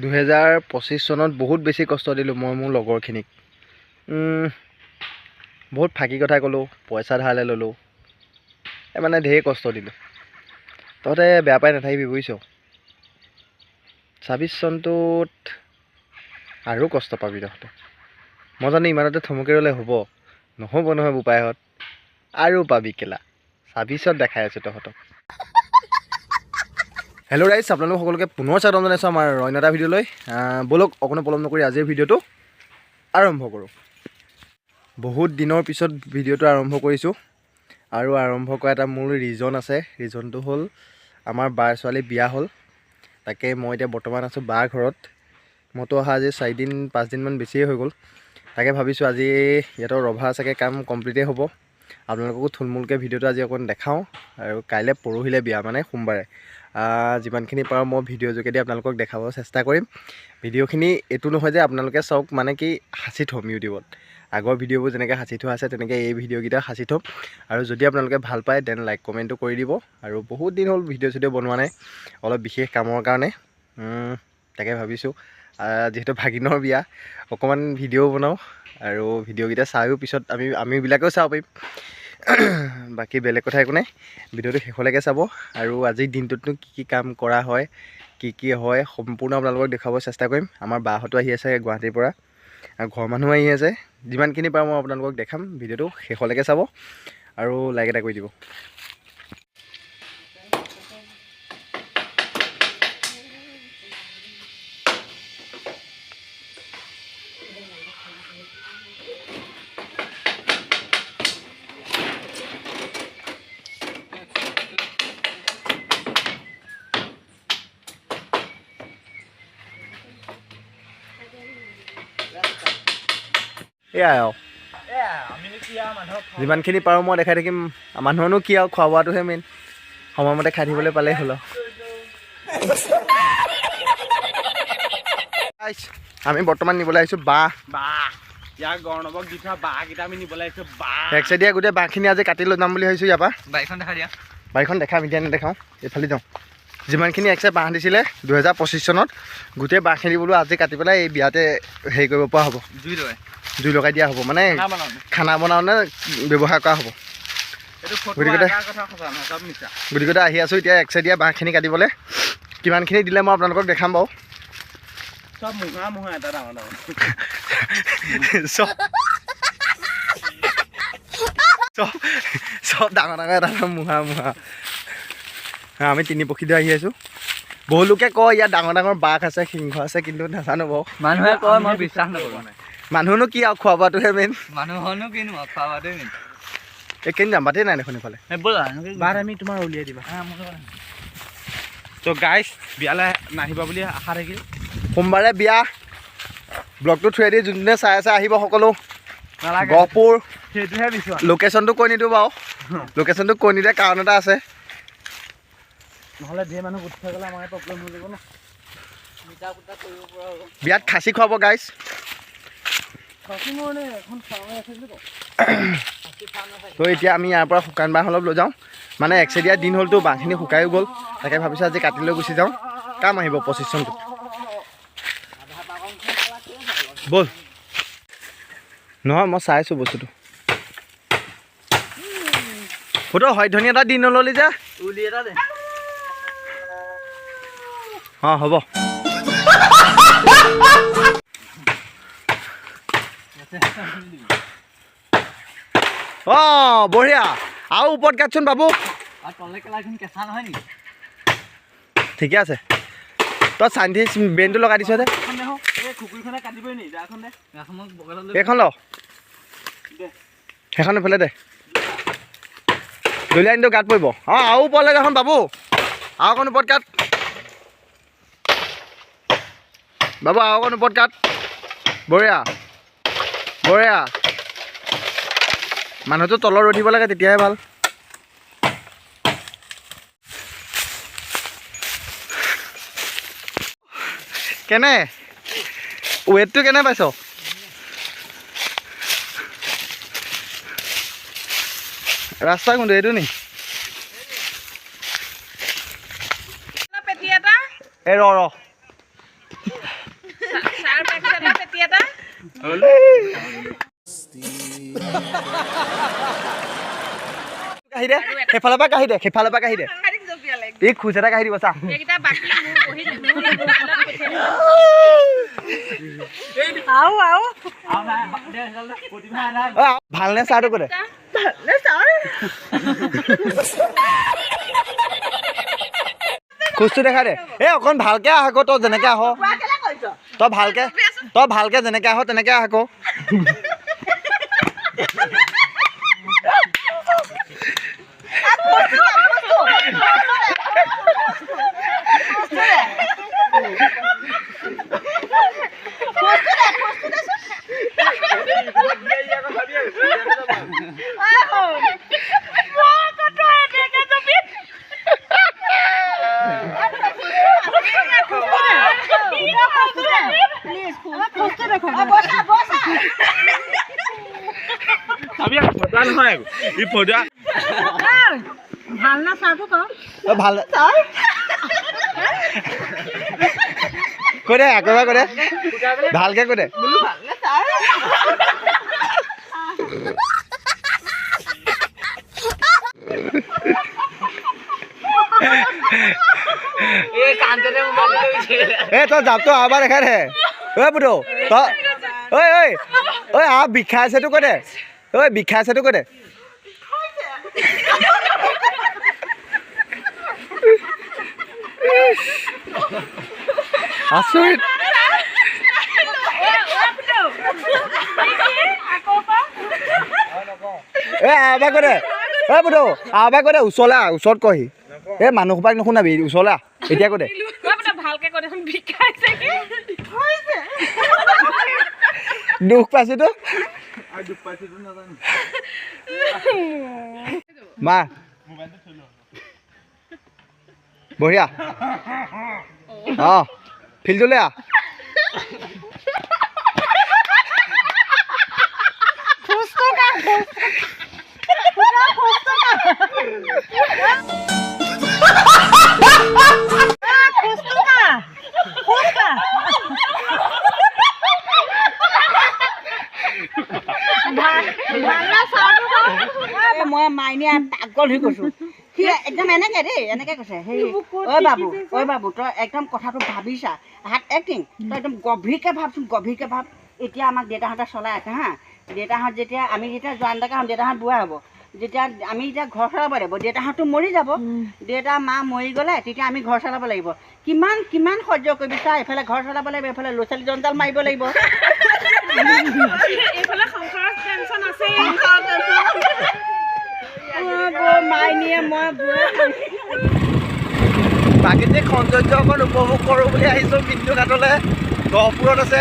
2025 চনত বহুত বেছি কষ্ট দিলোঁ মই মোৰ লগৰখিনিক। বহুত ফাঁকি কথা ক'লোঁ, পইচা ধাৰলৈ ল'লোঁ, মানে ঢেৰ কষ্ট দিলোঁ। তহঁতে বেয়া পাই নাথাকিবি বুজিছ। 26 চনটোত আৰু কষ্ট পাবি তহঁতে। মই জানো ইমানতে থমকি ৰ'লে হ'ব, নহ'ব নহয় বোপাইহঁত, আৰু পাবি কেলা। 26ত দেখাই আছোঁ তহঁতক। হেল্ল' ৰাইজ, আপোনালোক সকলোকে পুনৰ স্বাগতম জনাইছোঁ আমাৰ অন্য এটা ভিডিঅ'লৈ। ব'লক অকণো পলম নকৰি আজিৰ ভিডিঅ'টো আৰম্ভ কৰোঁ। বহুত দিনৰ পিছত ভিডিঅ'টো আৰম্ভ কৰিছোঁ, আৰু আৰম্ভ কৰা এটা মোৰ ৰিজন আছে। ৰিজনটো হ'ল আমাৰ বাৰ ছোৱালী বিয়া হ'ল। তাকে মই এতিয়া বৰ্তমান আছোঁ বাৰ ঘৰত। মইতো অহা আজি 4-5 দিনমান বেছিয়ে হৈ গ'ল। তাকে ভাবিছোঁ আজি ইহঁতৰ ৰভা চাগে কাম কমপ্লিটেই হ'ব। আপোনালোককো থুলমূলকৈ ভিডিঅ'টো আজি অকণ দেখাওঁ। আৰু কাইলৈ পৰহিলৈ বিয়া, মানে সোমবাৰে। যিমানখিনি পাৰোঁ মই ভিডিঅ' যোগেদি আপোনালোকক দেখাব চেষ্টা কৰিম। ভিডিঅ'খিনি এইটো নহয় যে আপোনালোকে চাওক, মানে কি সাঁচি থ'ম ইউটিউবত। আগৰ ভিডিঅ'বোৰ যেনেকৈ সাঁচি থোৱা আছে তেনেকৈ এই ভিডিঅ'কেইটা সাঁচি থ'ম। আৰু যদি আপোনালোকে ভাল পায় দেন লাইক কমেণ্টটো কৰি দিব। আৰু বহুত দিন হ'ল ভিডিঅ' চিডিঅ' বনোৱা নাই, অলপ বিশেষ কামৰ কাৰণে। তাকে ভাবিছোঁ যিহেতু ভাগিনৰ বিয়া, অকণমান ভিডিঅ' বনাওঁ, আৰু ভিডিঅ'কেইটা চায়ো পিছত আমিবিলাকেও চাব পাৰিম। বাকী বেলেগ কথা একো নাই, ভিডিঅ'টো শেষলৈকে চাব। আৰু আজিৰ দিনটোতনো কি কাম কৰা হয়, কি হয়, সম্পূৰ্ণ আপোনালোকক দেখুৱাব চেষ্টা কৰিম। আমাৰ বাহঁতো আহি আছে গুৱাহাটীৰ পৰা, আৰু ঘৰৰ মানুহ আহি আছে। যিমানখিনি পাৰোঁ মই আপোনালোকক দেখাম। ভিডিঅ'টো শেষলৈকে চাব আৰু লাইক এটা কৰি দিব। এয়াই আৰু যিমানখিনি পাৰোঁ মই দেখাই থাকিম। মানুহৰনো কি আৰু, খোৱা বোৱাটোহে মেইন। সময়মতে খাই থাকিবলৈ পালেই হ'ল আৰু। আমি বৰ্তমান নিবলৈ আহিছোঁ বাঁহ। ইয়াক গৰ্ণৱক দি থোৱা বাঁহকেইটা আমি নিবলৈ আহিছোঁ। এক চাইডে গোটেই বাঁহখিনি আজি কাটি লৈ যাম বুলি ভাবিছোঁ। ইয়াৰ পৰা বাৰীখন দেখা দিয়া। বাৰীখন দেখাম, এতিয়া নেদেখাওঁ, এইফালে যাওঁ। যিমানখিনি এক চাইড বাঁহ দিছিলে 2025 চনত, গোটেই বাঁহখিনি বোলো আজি কাটি পেলাই এই বিয়াতে হেৰি কৰিব পৰা হ'ব। জুই লগাই দিয়া হ'ব, মানে খানা বনাওঁতে ব্যৱহাৰ কৰা হ'ব। গতিকে আহি আছোঁ এতিয়া এক চাইডীয়া বাঁহখিনি কাটিবলৈ। কিমানখিনি দিলে মই আপোনালোকক দেখাম বাৰু। চব মুহা এটা ডাঙৰ ডাঙৰ চব ডাঙৰ ডাঙৰ এটা মুহা। আমি তিনিপক্ষীতে আহি আছোঁ। বহু লোকে কয় ইয়াত ডাঙৰ ডাঙৰ বাঘ আছে, সিংহ আছে, কিন্তু নাজানো বাৰু। মানুহে কয়, মই বিশ্বাস নকৰোঁ। মানুহনো কি আৰু, খোৱা বোৱাটোহে মেইন। মানুহৰনো কিনো খোৱা বোৱাটোৱে মেইন। এই কেনি যাম, বাটেই নাই দেখোন এইফালে। বাট আমি তোমাৰ উলিয়াই দিবা। ত' গাইজ, বিয়ালৈ নাহিবা বুলি আশা থাকিল। সোমবাৰে বিয়া। ব্লগটো থৈ দি যোনদিনে চাই আছে আহিব সকলো। গহপুৰ, সেইটোহে বিশ্বাস। লোকেশ্যনটো কৈ নিদিওঁ বাৰু। লোকেশ্যনটো কৈ নিদিয়া কাৰণ এটা আছে। নহ'লে ধেৰ মানুহ গোট খাই গ'লে আমাৰ প্ৰব্লেম হৈ যাব ন। বিয়াত খাচী খুৱাব গাইজ। তো এতিয়া আমি ইয়াৰ পৰা শুকান বাঁহ অলপ লৈ যাওঁ। মানে এক চাইডীয়া দিন হ'লতো, বাঁহখিনি শুকায়ো গ'ল। তাকে ভাবিছোঁ আজি কাটি লৈ গুচি যাওঁ, কাম আহিব 25 চনটোত। ব'ল। নহয়, মই চাইছোঁ বস্তুটো। ফটো হয় ধুনীয়া এটা দিন নল'লি যে। উলি এটা দে। অঁ হ'ব। অঁ বঢ়িয়া, আৰু ওপৰত গাঁতচোন বাবু। কেঁচা নহয় নেকি? ঠিকে আছে, তই চাইণ্টিষ্ট ব্ৰেইনটো লগাই দিছ যে। এইখন ল, সেইখন এইফালে দে। দলিয়াই গাত পৰিব। অঁ আৰু ওপৰলৈ যাখন বাবু, আৰু অকণ ওপৰত গাত বাবু, আৰু অকণ ওপৰত গাত। বঢ়িয়া বঢ়িয়া। মানুহটো তলত ৰৈ দিব লাগে, তেতিয়াহে ভাল। কেনে ৱেটটো কেনে পাইছ? ৰাস্তা কোনটো, এইটো নি? এই ৰ কাঢ়ি দে সেইফালৰ পৰা কাঢ়ি দে সেইফালৰ পৰা কাঢ়ি দে এই খোজ এটা কাঢ়ি দিব চা ভালনে চাহটো কৰে খোজটো দেখা দে এই অকণ ভালকে আহ আকৌ তই যেনেকে আহ তই ভালকে যেনেকে আহ তেনেকে আহ আকৌ ভাল না চাহটো ভাল কৈ দে একেবাৰে কৈ দে ভালকে কৈ দে তই জাপটো আবাৰ দেখা দে ঐ বুধো তই ঐ ঐ ঐ বিষাইছেতো কৈ দে ঐ বিষাইছেতো কৈ দে আচৰিত আবাৰ কৈ দে বুধো আবাৰ কৈ দে ওচৰত কহি এই মানুহ সোপাক নুশুনাবি ওচৰলে এতিয়া কৈ দে দুখ পাইছোতো মা বঢ়িয়া ফিল্ডলৈ আহ মই মাইনী পাগল হৈ গৈছো সি একদম এনেকে দেই এনেকে কৈছে সেই ঐ বাবু তই একদম কথাটো ভাবিছা হাত এক্টিং তই একদম গভীৰকে ভাবচোন গভীৰকে ভাব এতিয়া আমাক দেউতাহঁতে চলাই আছে হা দেউতাহঁত যেতিয়া আমি যেতিয়া জোৱান ডেকা হ'ম দেউতাহঁত বুঢ়া হ'ব যেতিয়া আমি এতিয়া ঘৰ চলাব লাগিব দেউতাহঁতটো মৰি যাব দেউতা মা মৰি গ'লে তেতিয়া আমি ঘৰ চলাব লাগিব কিমান কিমান সহ্য কৰিবি চা এইফালে ঘৰ চলাব লাগিব এইফালে ল'ৰা ছোৱালী জঞ্জাল মাৰিব লাগিব মাইনীয়ে মই প্ৰাকৃতিক সৌন্দৰ্য অকণ উপভোগ কৰোঁ বুলি আহিছোঁ মৃত্যু ঘাটলৈ গহপুৰত আছে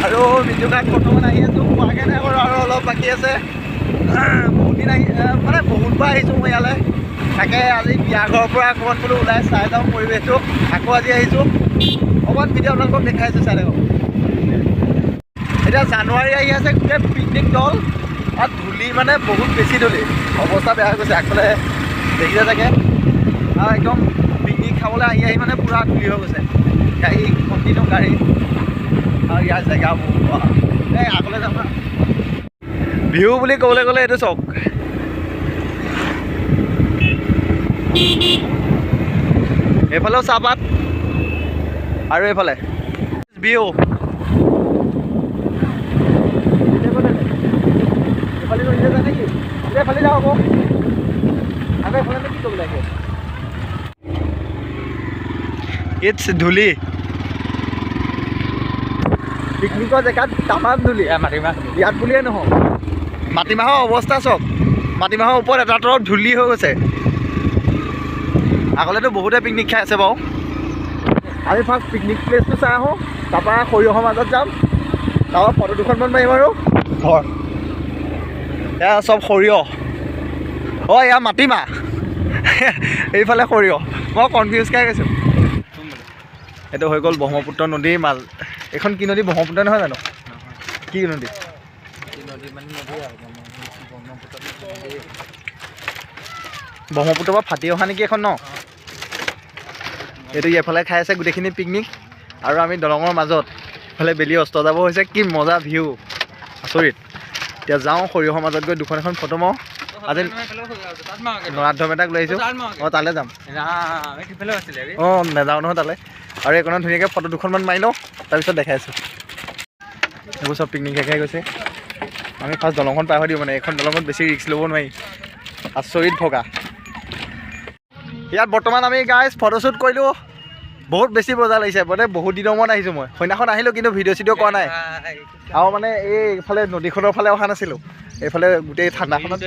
আৰু মৃত্যু ঘাট বৰ্তমান আহি আছোঁ পোৱাকৈ নাই বাৰু আৰু অলপ বাকী আছে বহুত দিন আহি মানে বহুতবাৰ আহিছোঁ মই ইয়ালৈ তাকে আজি বিয়া ঘৰৰ পৰা অকণমান বোলো ওলাই চাই যাওঁ পৰিৱেশটো আকৌ আজি আহিছোঁ অকণমান ভিডিঅ' আপোনালোকক দেখাইছোঁ চাই থাকক এতিয়া জানুৱাৰী আহি আছে গোটেই পিকনিক দল আৰু ধূলি মানে বহুত বেছি ধূলি অৱস্থা বেয়া হৈ গৈছে আগফালে দেখিছে চাগে আৰু একদম পিকনিক খাবলৈ আহি মানে পূৰা ধূলি হৈ গৈছে গাড়ী কণ্টিনিউ গাড়ী আৰু ইয়াৰ জেগাবোৰ এই আগলৈ যাম না ভিউ বুলি ক'বলৈ গ'লে এইটো চাওক এইফালেও চাহপাত আৰু এইফালে ভিউ এইফালে যাওঁ আকৌ আকৌ এইফালে কি কৰিব লাগে ইটছ ধূলি পিকনিকৰ জেগাত তামাম ধূলি মাটিমাহ ইয়াত বুলিয়ে নহয় মাটিমাহৰ অৱস্থা চাওক মাটিমাহৰ ওপৰত এটা তৰফ ধূলি হৈ গৈছে আগলেতো বহুতে পিকনিক খাই আছে বাৰু আমি ফাৰ্ষ্ট পিকনিক প্লেচটো চাই আহোঁ তাৰপৰা সৰিয়হৰ মাজত যাম তাৰপৰা ফটো দুখনমান মাৰিম আৰু ঘৰ এয়া চব সৰিয়হ এয়া মাটিমাহ এইফালে সৰিয়হ মই কনফিউজ খাই গৈছোঁ এইটো হৈ গ'ল ব্ৰহ্মপুত্ৰ নদীৰ মাজ এইখন কি নদী ব্ৰহ্মপুত্ৰ নহয় জানো কি নদী ব্ৰহ্মপুত্ৰৰ পৰা ফাটি অহা নেকি এখন ন এইটো এইফালে খাই আছে গোটেইখিনি পিকনিক আৰু আমি দলঙৰ মাজত ইফালে বেলি অস্ত যাব হৈছে, কি মজা ভিউ, আচৰিত। এতিয়া যাওঁ সৰিয়হৰ মাজত গৈ দুখন এখন ফটো মাৰোঁ। আজি নৰাধম এটাক লৈ আহিছোঁ। অঁ তালৈ যাম। অঁ নাযাওঁ নহয় তালৈ। আৰু এইকণত ধুনীয়াকৈ ফটো দুখনমান মাৰি লওঁ, তাৰপিছত দেখাই আছোঁ। এইবোৰ চব পিকনিক খাই গৈছে। আমি ফাৰ্ষ্ট দলংখন পাৰ হৈ দিওঁ, মানে এইখন দলঙত বেছি ৰিস্ক ল'ব নোৱাৰি, আচৰিত ভগা। ইয়াত বৰ্তমান আমি গাইজ ফটোশ্বুট কৰিলোঁ। বহুত বেছি মজা লাগিছে, মানে বহুত দিনৰ মূৰত আহিছোঁ মই। সেইদিনাখন আহিলোঁ কিন্তু ভিডিঅ' চিডিঅ' কৰা নাই। আৰু মানে এইফালে নদীখনৰ ফালে অহা নাছিলোঁ, এইফালে গোটেই ঠাণ্ডাখনত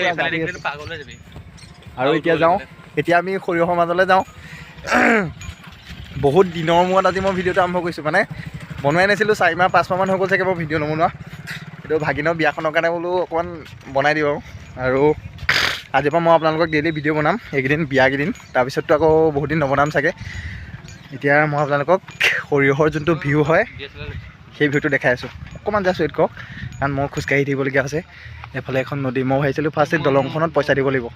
আৰু এতিয়া যাওঁ। এতিয়া আমি সৰিয়হৰ মাজলৈ যাওঁ। বহুত দিনৰ মূৰত আজি মই ভিডিঅ'টো আৰম্ভ কৰিছোঁ, মানে বনোৱাই নাছিলোঁ। 4 মাহ 5 মাহমান হৈ গ'ল চাগে মই ভিডিঅ' নবনোৱা। এইটো ভাগিনৰ বিয়াখনৰ কাৰণে বোলো অকণমান বনাই দিওঁ আৰু আজিৰ পৰা মই আপোনালোকক ডেইলি ভিডিঅ' বনাম, এইকেইদিন বিয়াকেইদিন। তাৰপিছততো আকৌ বহুত দিন নবনাম চাগে। এতিয়া মই আপোনালোকক সৰিয়হৰ যোনটো ভিউ হয় সেই ভিউটো দেখাই আছোঁ। অকণমান জাষ্ট ৱেইট কৰক, কাৰণ মই খোজকাঢ়ি থাকিবলগীয়া হৈছে। এইফালে এখন নদী, মই ভাবিছিলোঁ ফাৰ্ষ্ট দলংখনত পইচা দিব লাগিব,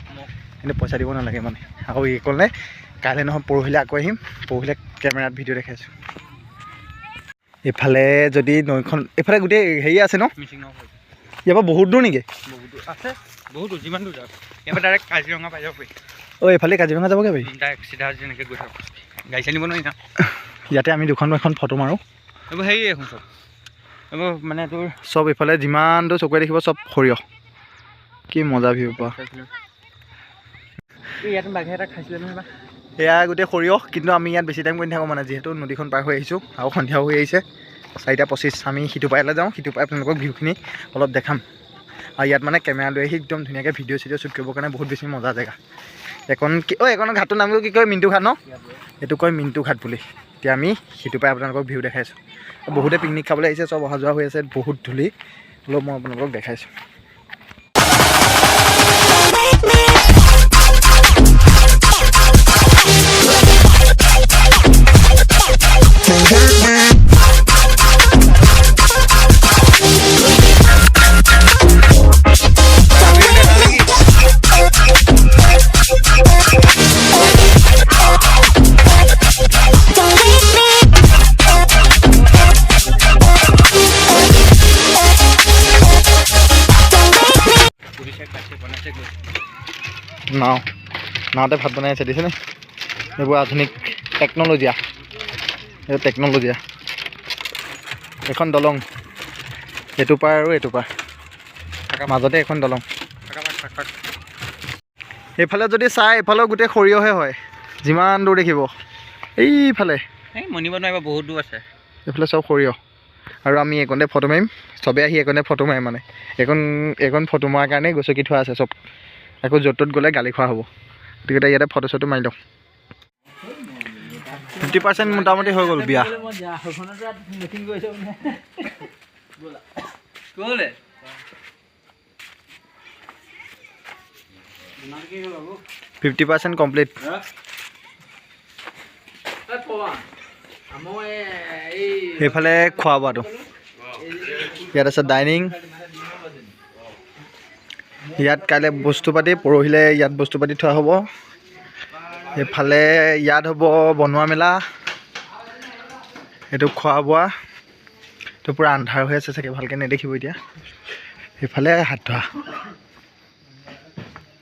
কিন্তু পইচা দিব নালাগে মানে। আকৌ এই ক'লে কাইলৈ নহয় পৰহিলৈ আকৌ আহিম, পৰহিলৈ কেমেৰাত ভিডিঅ' দেখাইছোঁ। এইফালে যদি নৈখন, এইফালে গোটেই হেৰি আছে ন, ইয়াৰ পৰা বহুত দূৰ নেকি? আছে বহুত দূৰ, যিমান দূৰ যাওক ইয়াৰ পৰা ডাইৰেক্ট কাজিৰঙা পাই যাব পাৰি। অঁ এইফালে কাজিৰঙা যাবগৈ পাৰি? ডাইৰেক্ট চিধা যেনেকৈ গৈ থাকক, গাড়ী চাই নিব নোৱাৰি না। ইয়াতে আমি দুখন ফটো মাৰোঁ। এইবোৰ হেৰি এখন চব, এইবোৰ মানে তোৰ চব এইফালে যিমান দূৰ চকুৱে দেখিব চব সৰিয়হ। কি মজা ভিউ পোৱা। ইয়াত বাঘে এটা খাইছিলে নহয় বা। এয়া গোটেই সৰিয়হ, কিন্তু আমি ইয়াত বেছি টাইম কৰি নাথাকোঁ, মানে যিহেতু নদীখন পাৰ হৈ আহিছোঁ আৰু সন্ধিয়াও হৈ আহিছে। 4:25 আমি সিটো পাৰলৈ যাওঁ, সিটো পাই আপোনালোকক ভিউখিনি অলপ দেখাম। আৰু ইয়াত মানে কেমেৰা লৈ আহি একদম ধুনীয়াকৈ ভিডিঅ' চিডিঅ' শ্বুট কৰিবৰ কাৰণে বহুত বেছি মজা জেগা। এখন কি এইখনৰ ঘাটটোৰ নামটো কি কয়? মিণ্টু ঘাট ন? এইটো কয় মিণ্টু ঘাট বুলি। এতিয়া আমি সিটো পাই আপোনালোকক ভিউ দেখাইছোঁ। বহুতে পিকনিক খাবলৈ আহিছে, চব অহা যোৱা হৈ আছে, বহুত ধূলি। অলপ মই আপোনালোকক দেখাইছোঁ। নাওতে ভাত বনাই আছে, দিছেনে? এইবোৰ আধুনিক টেকন'লজিয়া, এইটো টেকন'লজিয়া। এখন দলং, এইটো পাৰ আৰু এইটো পাৰ, মাজতে এখন দলং। এইফালে যদি চাই, এইফালেও গোটেই সৰিয়হে হয়, যিমান দূৰ দেখিব। এইফালে এই মনিব নোৱাৰিব, বহুত দূৰ আছে। এইফালে চব সৰিয়হ। আৰু আমি এইকণতে ফটো মাৰিম, চবেই আহি এইকণতে ফটো মাৰিম। মানে এইখন ফটো মৰাৰ কাৰণেই গছকি থোৱা আছে চব, আকৌ য'ত ত'ত গ'লে গালি খোৱা হ'ব। গতিকে ইয়াতে ফটো চটো মাৰি লওঁ। 50% মোটামুটি হৈ গ'ল বিয়া। 50% কমপ্লিট। সেইফালে খোৱা বোৱাটো, ইয়াত আছে ডাইনিং। ইয়াত কাইলৈ বস্তু পাতি, পৰহিলৈ ইয়াত বস্তু পাতি থোৱা হ'ব। এইফালে ইয়াত হ'ব বনোৱা মেলা, এইটো খোৱা বোৱা। এইটো পূৰা আন্ধাৰ হৈ আছে চাগে, ভালকৈ নেদেখিব এতিয়া। সেইফালে হাত ধোৱা,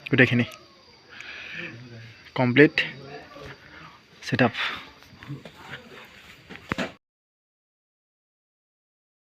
গোটেইখিনি কমপ্লিট ছেট আপ।